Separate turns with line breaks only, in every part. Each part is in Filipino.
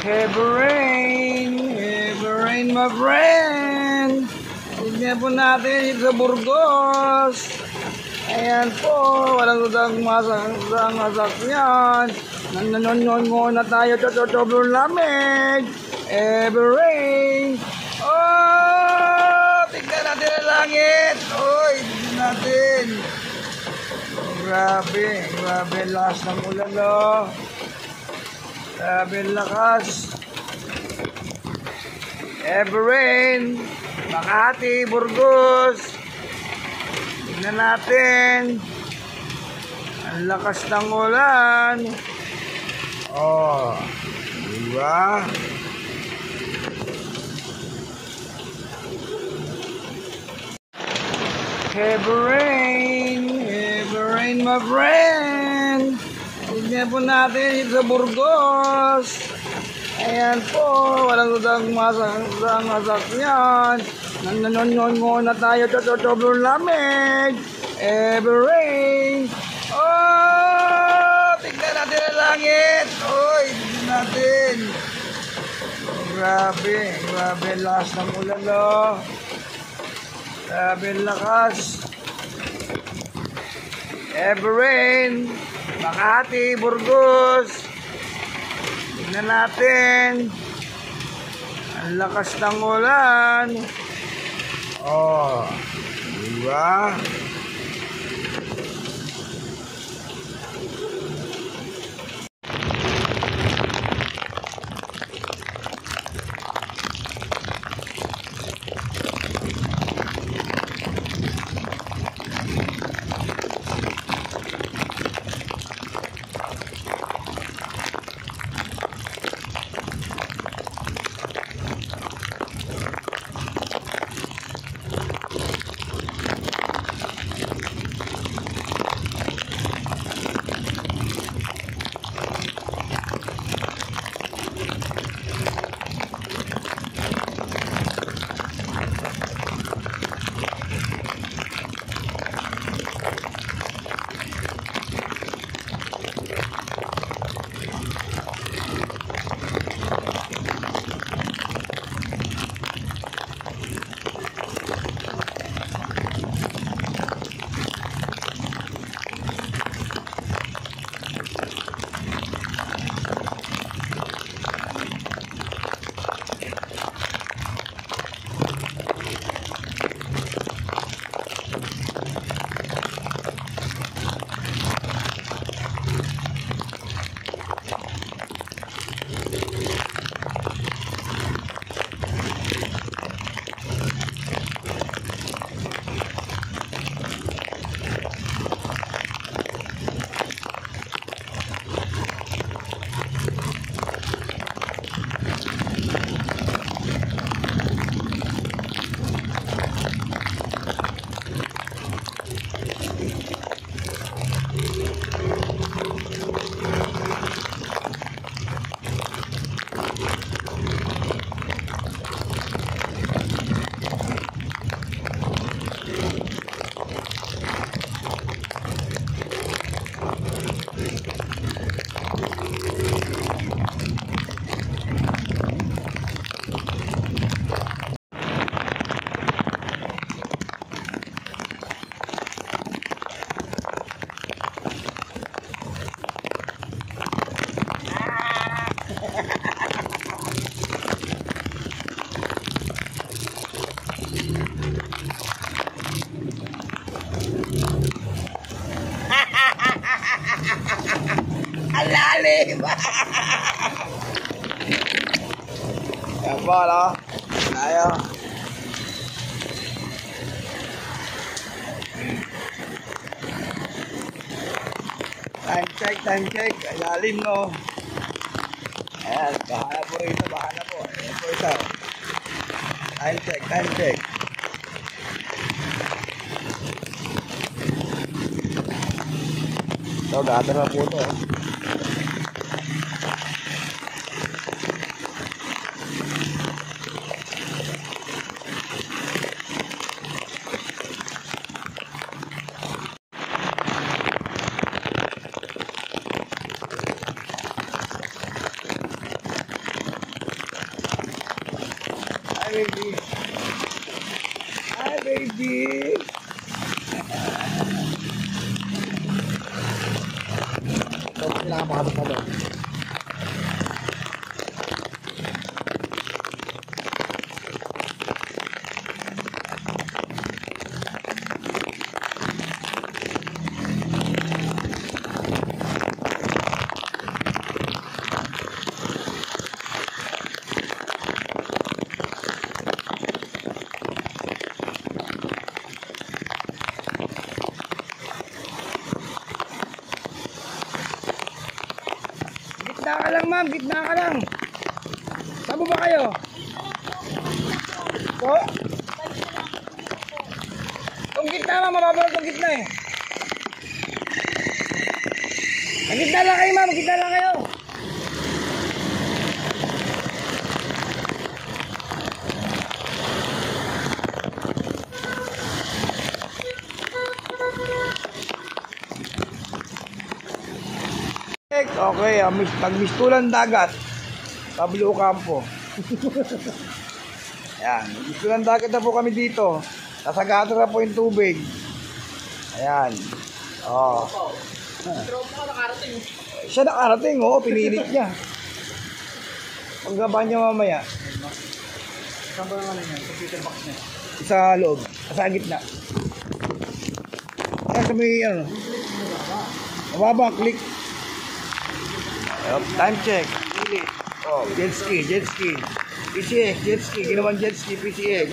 Heavy rain, my friend. Tignan po natin dito sa Burgos. Ayan po, walang masakyan. Nanon na tayo, sobrang lamig. Heavy rain. Oh, tignan natin ang langit. Oy, tignan natin. Grabe lakas ng ulan, no? Grabe lakas. Heavy rain. Makati, Burgos. Tignan natin. Ang lakas ng ulan. Oh, diba? Heavy rain, my friend. Tignan po natin dito sa Burgos. Ayan po, walang masakyan. Nanon na tayo, sobrang lamig. Heavy rain. Oh, tignan natin ang langit. Oy, tignan natin. Grabe lakas ng ulan, no? Grabe lakas. Heavy rain. Makati, Burgos. Tignan natin. Ang lakas ng ulan. Oh, diba? Alalim. Yan po, no? Tayo. Time check. Alalim, no? Ayan, bahala po rito, Ayan po ito. Time check. Ito, gather na po ito. baby. Hi, baby. Ito, kailangan makabot na doon. Gitna ka lang, ma'am. Gitna ka lang. Saan ba kayo? Po? Itong gitna, ma'am. Mababawal itong gitna eh. Ang gitna lang kayo, ma'am. Gitna lang kayo. Okay, pag-mistulan dagat, Pablo Ocampo. Ayan, mistulan dagat na po kami dito. Nasagata na po yung tubig. Ayan. Oh. Siya nakarating, oh, pinilit niya. Paggabahan niya mamaya.
Saan ba naman yan? Computer box niya.
Sa loob, sa gitna. Ayan, sa may, ano. Mababa, click. Time check. Oh, jet ski. PCX, jet ski. Ginawan jet ski, PCX.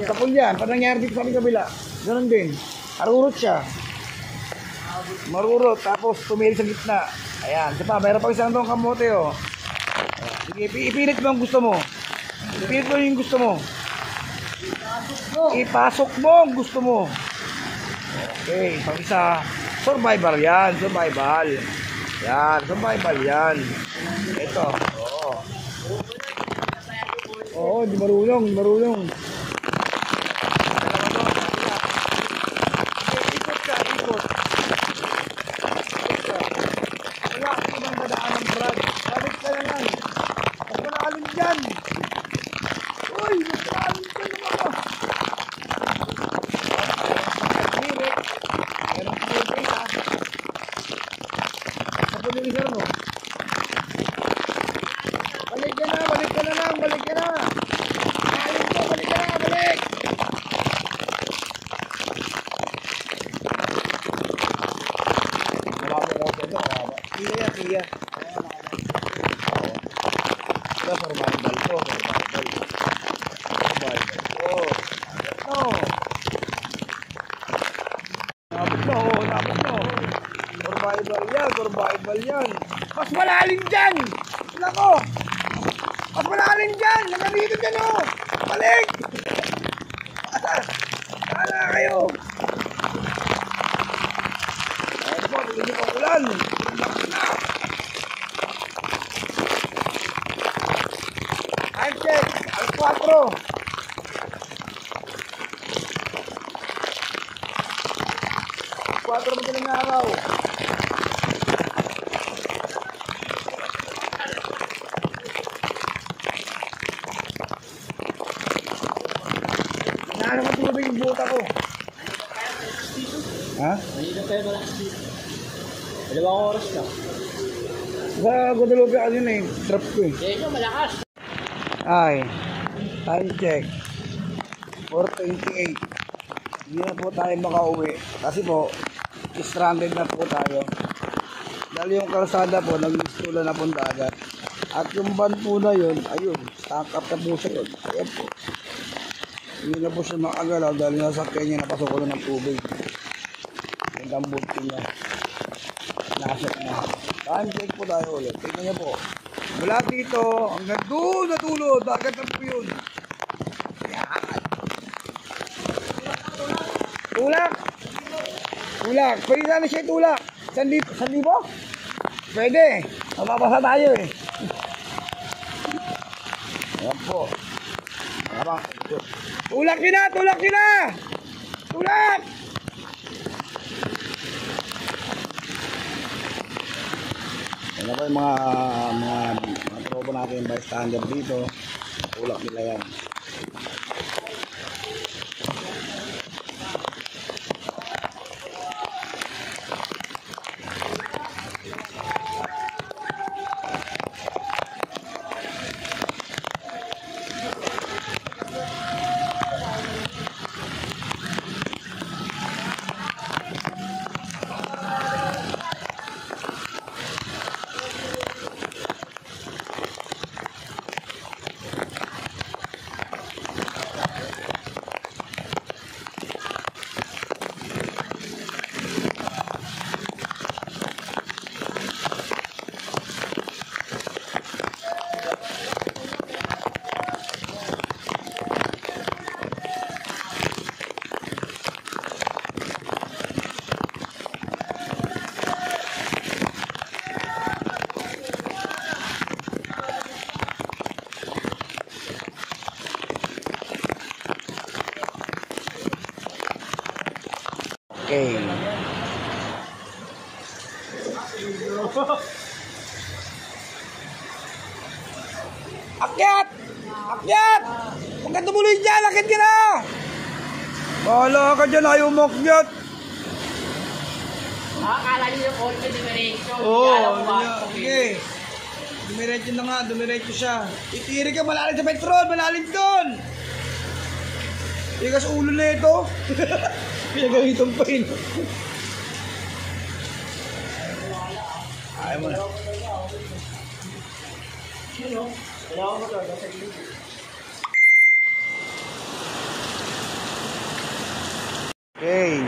Tapon yan. Parang nangyari dito sa aming kabila. Ganon din. Marurot siya. Marurot. Tapos tumili sa gitna. Ayan. Isa pa, mayroon pang isang doon kamote, oh. Sige, ipilit mo ang gusto mo. Ipilit mo yung gusto mo. Ipasok mo ang gusto mo. Okay, pang isa. Survival yan. Survival. Yan, survival yan. Ito, oo. Oo, di marunong, di marunong. Ikot ka, ikot. Wala, ibang dadaan ng brad. Balik ka na lang. Huwag mo na alin dyan. Uy, huwag mo na alin dyan naman. Meron ko yung ha. Kapag yung isar mo. Balik ka na lang, balik ka na. Ayun ko, balik ka na, balik. Marami ko ito, marami. Tiya. Ito, survival to, survival. No. Napot no. Survival yan. Mas malalim dyan. Nako. Mas malalim dyan. Nagandito dyan, oh. Balik. Kala kayo. Ayun po, bigyan niyo pang ulan. Time check. Alas 4. Madaling araw. Nahanap ang tubig yung buta ko. Ha?
Mahirap tayo malakas dito. 2 oras na.
Sa Guadalupe ano yun eh. Drop ko eh.
Medyo malakas.
Ay. Time check. 4:28. Hindi na po tayo makauwi. Kasi po, stranded na po tayo. Dahil yung kalsada po, nag-mistulan na po dagat. At yung van po na yun, ayun, stack up na po siya yun. Ayan po. Hindi na po siya makagalaw dahil nasa kanya napasok na ng tubig. Yung dambuti niya. Nasok na. Time check po tayo ulit. Tignan niyo po. Mula dito, hanggang doon na tulo, dagat na po yun. Yan. Tulak! Tulak! Pwede na siya tulak! 1,000? Pwede! Mapapasa tayo eh. Ayan po. Tulak nyo na! Tulak nyo na! Tulak! Ayan na po yung mga Nakuha po natin yung bystander dito. Ulak nila yan. Okay. Akyat! Akyat! Huwag ka tumuloy dyan! Akyat ka na! Bahala ka dyan! Ayaw umakyat!
Akala niyo yung konti dumiretso.
Oo, sige. Dumiretso na nga, dumiretso siya. Itiri ka, malalim sa petrol, malalim doon! Tigas ulo na ito. Pinagamitan pa yun. Ayaw mo na.
Kailangan mo talaga sa gilid.
Okay.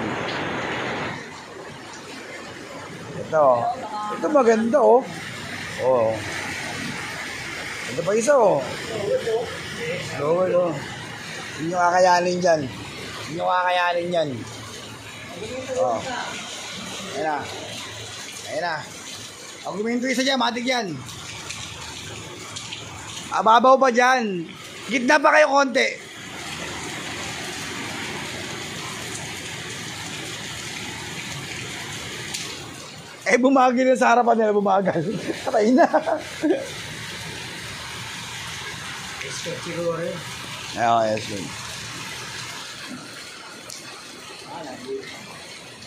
Ito maganda oh. Oh. Ito pa isa oh. Lower oh. Hindi nyo kakayanin dyan. Hindi nyo kakayanin dyan. Oh. Ayan na. Ayan na. Pag guminto isa dyan, matik yan. Ababaw pa dyan. Gitna pa kayo konti. Eh, bumagal na sa harapan nila, bumagal. Patay na.
Siguro rin.
Yes, good.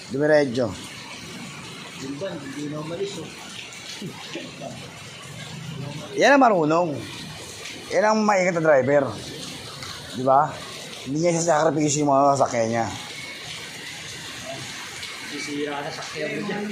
Dumiretso.
Bilban, hindi na umalis oh.
Yan ang marunong. Yan ang maingat na driver. Di ba? Hindi niya sasakripisyo yung mga sasakyan niya.
Sisira na sakyan mo dyan.